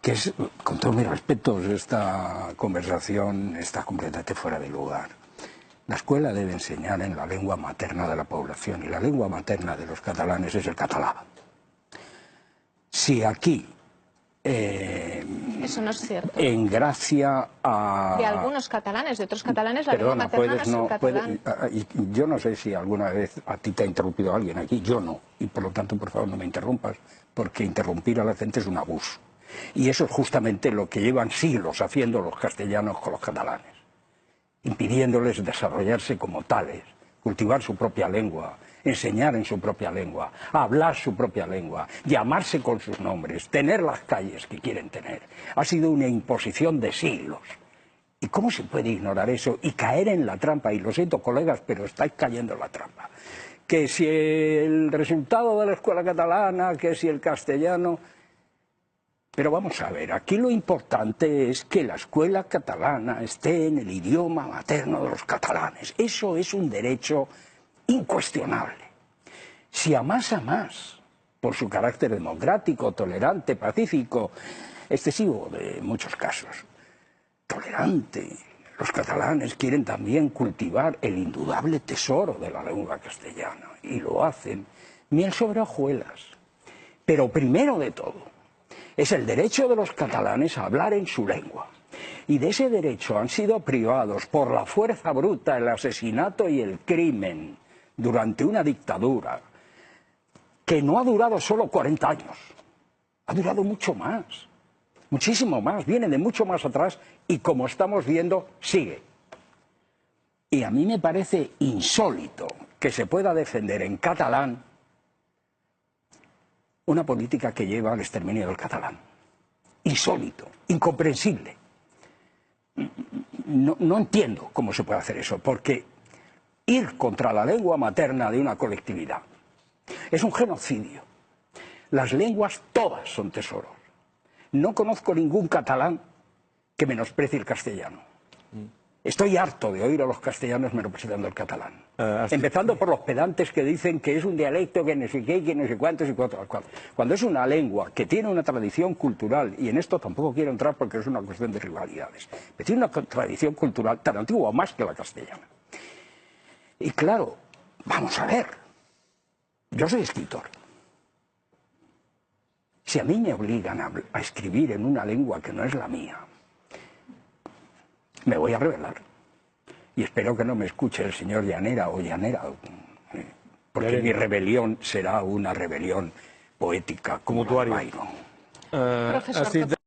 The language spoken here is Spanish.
que es, con todos mis respetos, esta conversación está completamente fuera de lugar. La escuela debe enseñar en la lengua materna de la población, y la lengua materna de los catalanes es el catalán. Si aquí, eso no es cierto. En Gracia de algunos catalanes, de otros catalanes, la lengua materna no es el catalán. Yo no sé si alguna vez a ti te ha interrumpido alguien aquí, yo no, y por lo tanto, por favor, no me interrumpas, porque interrumpir a la gente es un abuso. Y eso es justamente lo que llevan siglos haciendo los castellanos con los catalanes, impidiéndoles desarrollarse como tales, cultivar su propia lengua, enseñar en su propia lengua, hablar su propia lengua, llamarse con sus nombres, tener las calles que quieren tener. Ha sido una imposición de siglos. ¿Y cómo se puede ignorar eso y caer en la trampa? Y lo siento, colegas, pero estáis cayendo en la trampa. Que si el resultado de la escuela catalana, que si el castellano... Pero vamos a ver, aquí lo importante es que la escuela catalana esté en el idioma materno de los catalanes. Eso es un derecho incuestionable. Si a más, por su carácter democrático, tolerante, pacífico, excesivo de muchos casos, tolerante, los catalanes quieren también cultivar el indudable tesoro de la lengua castellana, y lo hacen, miel sobre hojuelas. Pero primero de todo, es el derecho de los catalanes a hablar en su lengua. Y de ese derecho han sido privados por la fuerza bruta, el asesinato y el crimen durante una dictadura que no ha durado solo 40 años, ha durado mucho más, muchísimo más, viene de mucho más atrás y, como estamos viendo, sigue. Y a mí me parece insólito que se pueda defender en catalán una política que lleva al exterminio del catalán. Insólito, incomprensible. No entiendo cómo se puede hacer eso, porque ir contra la lengua materna de una colectividad es un genocidio. Las lenguas todas son tesoros. No conozco ningún catalán que menosprecie el castellano. Estoy harto de oír a los castellanos menospreciando el catalán. Empezando por los pedantes que dicen que es un dialecto que no sé qué, que no sé cuántos y cuántos. Cuando es una lengua que tiene una tradición cultural, y en esto tampoco quiero entrar porque es una cuestión de rivalidades, pero tiene una tradición cultural tan antigua o más que la castellana. Y claro, vamos a ver, yo soy escritor. Si a mí me obligan a escribir en una lengua que no es la mía, me voy a rebelar. Y espero que no me escuche el señor Llanera o Llanera, porque mi rebelión será una rebelión poética como Byron. Profesor,